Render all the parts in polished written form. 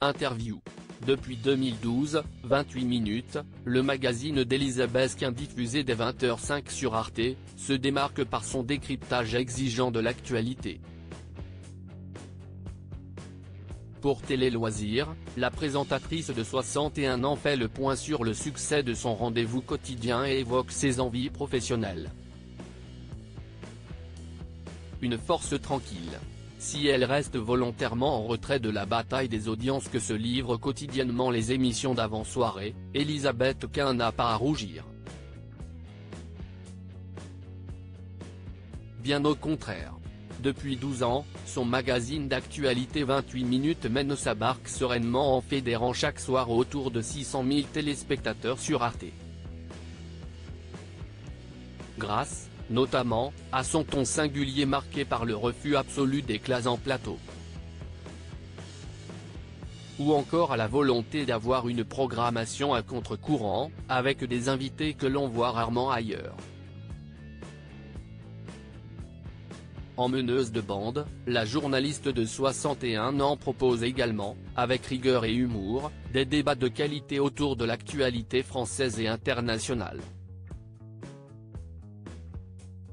Interview. Depuis 2012, 28 minutes, le magazine d'Elisabeth Quint diffusé dès 20h05 sur Arte, se démarque par son décryptage exigeant de l'actualité. Pour Télé Loisirs, la présentatrice de 61 ans fait le point sur le succès de son rendez-vous quotidien et évoque ses envies professionnelles. Une force tranquille. Si elle reste volontairement en retrait de la bataille des audiences que se livrent quotidiennement les émissions d'avant-soirée, Elisabeth Quint n'a pas à rougir. Bien au contraire. Depuis 12 ans, son magazine d'actualité 28 minutes mène sa barque sereinement en fédérant chaque soir autour de 600 000 téléspectateurs sur Arte. Grâce, notamment, à son ton singulier marqué par le refus absolu des classes en plateau. Ou encore à la volonté d'avoir une programmation à contre-courant, avec des invités que l'on voit rarement ailleurs. En meneuse de bande, la journaliste de 61 ans propose également, avec rigueur et humour, des débats de qualité autour de l'actualité française et internationale.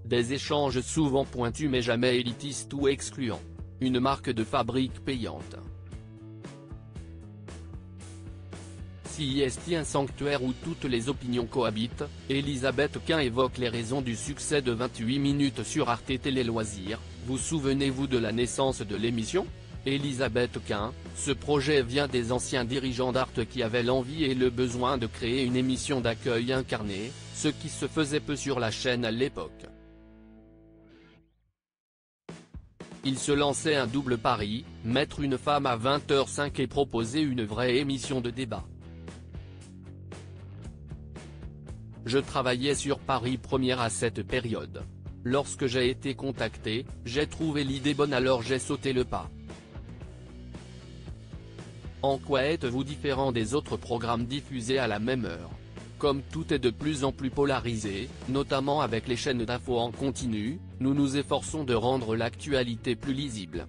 Des échanges souvent pointus mais jamais élitistes ou excluants. Une marque de fabrique payante. Si est un sanctuaire où toutes les opinions cohabitent, Elisabeth Quint évoque les raisons du succès de 28 minutes sur Arte Télé Loisirs. Vous souvenez-vous de la naissance de l'émission ? Elisabeth Quint, ce projet vient des anciens dirigeants d'Arte qui avaient l'envie et le besoin de créer une émission d'accueil incarnée, ce qui se faisait peu sur la chaîne à l'époque. Il se lançait un double pari, mettre une femme à 20h05 et proposer une vraie émission de débat. Je travaillais sur Paris Première à cette période. Lorsque j'ai été contacté, j'ai trouvé l'idée bonne alors j'ai sauté le pas. En quoi êtes-vous différent des autres programmes diffusés à la même heure ? Comme tout est de plus en plus polarisé, notamment avec les chaînes d'infos en continu, nous nous efforçons de rendre l'actualité plus lisible.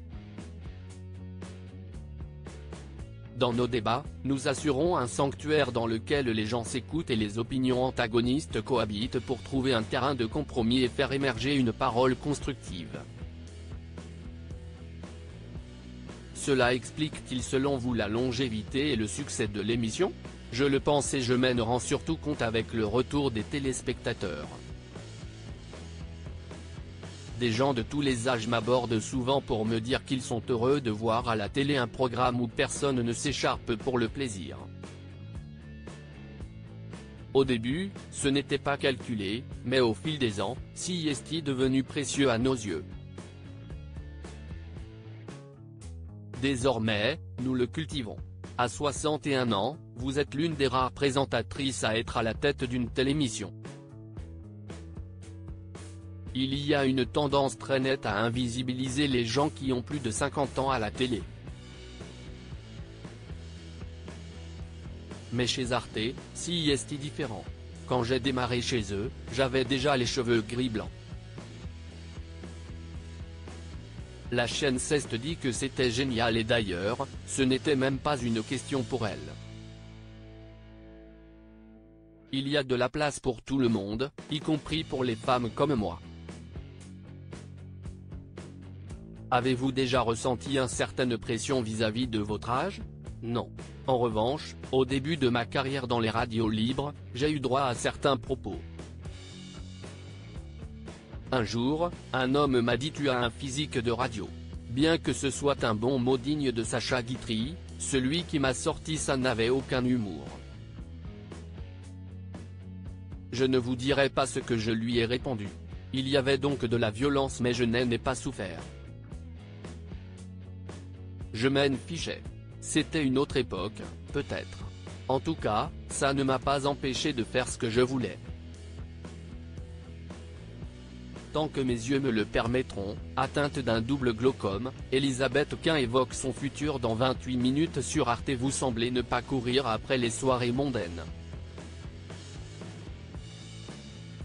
Dans nos débats, nous assurons un sanctuaire dans lequel les gens s'écoutent et les opinions antagonistes cohabitent pour trouver un terrain de compromis et faire émerger une parole constructive. Cela explique-t-il selon vous la longévité et le succès de l'émission ? Je le pense et je m'en rends surtout compte avec le retour des téléspectateurs. Des gens de tous les âges m'abordent souvent pour me dire qu'ils sont heureux de voir à la télé un programme où personne ne s'écharpe pour le plaisir. Au début, ce n'était pas calculé, mais au fil des ans, c'est devenu précieux à nos yeux. Désormais, nous le cultivons. À 61 ans, vous êtes l'une des rares présentatrices à être à la tête d'une telle émission. Il y a une tendance très nette à invisibiliser les gens qui ont plus de 50 ans à la télé. Mais chez Arte, c'est différent. Quand j'ai démarré chez eux, j'avais déjà les cheveux gris blancs. La chaîne s'est dit que c'était génial et d'ailleurs, ce n'était même pas une question pour elle. Il y a de la place pour tout le monde, y compris pour les femmes comme moi. Avez-vous déjà ressenti une certaine pression vis-à-vis de votre âge ? Non. En revanche, au début de ma carrière dans les radios libres, j'ai eu droit à certains propos. Un jour, un homme m'a dit « Tu as un physique de radio ». Bien que ce soit un bon mot digne de Sacha Guitry, celui qui m'a sorti ça n'avait aucun humour. Je ne vous dirai pas ce que je lui ai répondu. Il y avait donc de la violence mais je n'en ai pas souffert. Je m'en fichais. C'était une autre époque, peut-être. En tout cas, ça ne m'a pas empêché de faire ce que je voulais. Tant que mes yeux me le permettront, atteinte d'un double glaucome, Elisabeth Quint évoque son futur dans 28 minutes sur Arte. Vous semblez ne pas courir après les soirées mondaines.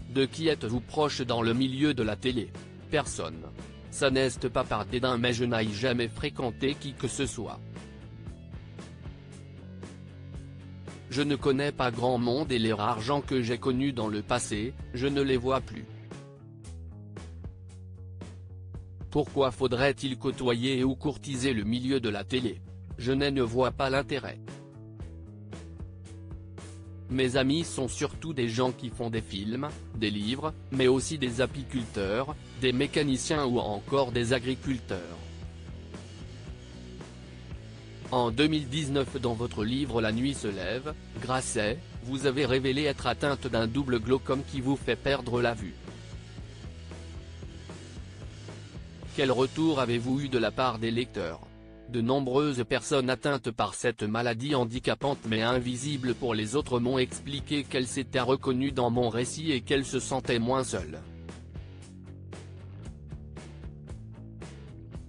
De qui êtes-vous proche dans le milieu de la télé ? Personne. Ça n'est pas par dédain mais je n'ai jamais fréquenté qui que ce soit. Je ne connais pas grand monde et les rares gens que j'ai connus dans le passé, je ne les vois plus. Pourquoi faudrait-il côtoyer ou courtiser le milieu de la télé? Je ne vois pas l'intérêt. Mes amis sont surtout des gens qui font des films, des livres, mais aussi des apiculteurs, des mécaniciens ou encore des agriculteurs. En 2019 dans votre livre La nuit se lève, Grasset, vous avez révélé être atteinte d'un double glaucome qui vous fait perdre la vue. Quel retour avez-vous eu de la part des lecteurs? De nombreuses personnes atteintes par cette maladie handicapante mais invisible pour les autres m'ont expliqué qu'elles s'étaient reconnues dans mon récit et qu'elles se sentaient moins seules.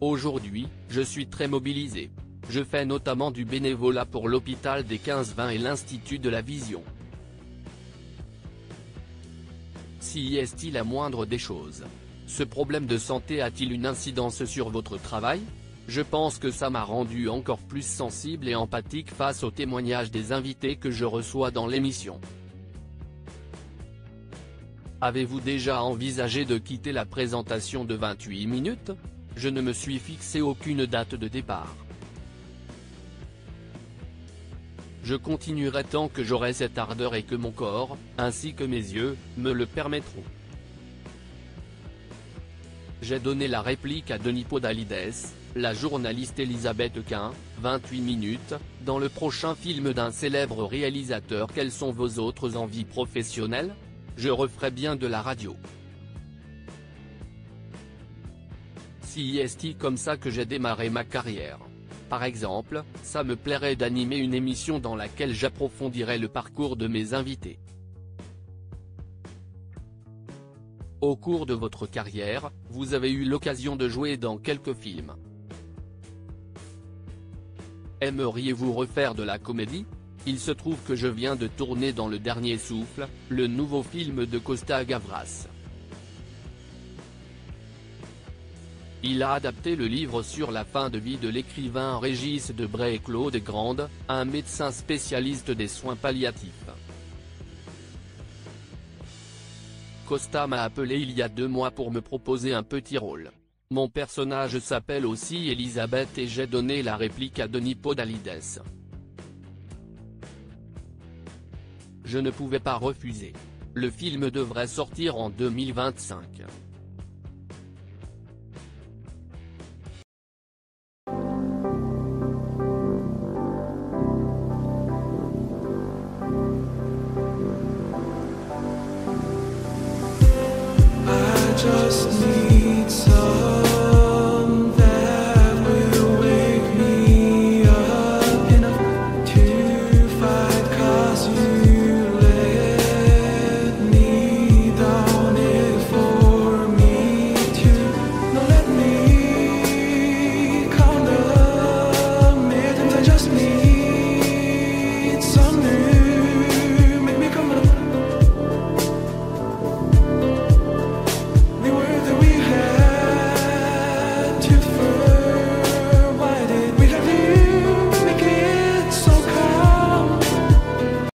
Aujourd'hui, je suis très mobilisé. Je fais notamment du bénévolat pour l'hôpital des 15-20 et l'Institut de la Vision. Si est-il la moindre des choses? Ce problème de santé a-t-il une incidence sur votre travail? Je pense que ça m'a rendu encore plus sensible et empathique face aux témoignages des invités que je reçois dans l'émission. Avez-vous déjà envisagé de quitter la présentation de 28 minutes? Je ne me suis fixé aucune date de départ. Je continuerai tant que j'aurai cette ardeur et que mon corps, ainsi que mes yeux, me le permettront. J'ai donné la réplique à Denis Podalides, la journaliste Elisabeth Quint, 28 minutes, dans le prochain film d'un célèbre réalisateur. Quelles sont vos autres envies professionnelles? Je referai bien de la radio. Si est-il comme ça que j'ai démarré ma carrière? Par exemple, ça me plairait d'animer une émission dans laquelle j'approfondirais le parcours de mes invités. Au cours de votre carrière, vous avez eu l'occasion de jouer dans quelques films. Aimeriez-vous refaire de la comédie? Il se trouve que je viens de tourner dans Le Dernier Souffle, le nouveau film de Costa Gavras. Il a adapté le livre sur la fin de vie de l'écrivain Régis Debray et Claude Grande, un médecin spécialiste des soins palliatifs. Costa m'a appelé il y a 2 mois pour me proposer un petit rôle. Mon personnage s'appelle aussi Elisabeth et j'ai donné la réplique à Denis Podalides. Je ne pouvais pas refuser. Le film devrait sortir en 2025. Just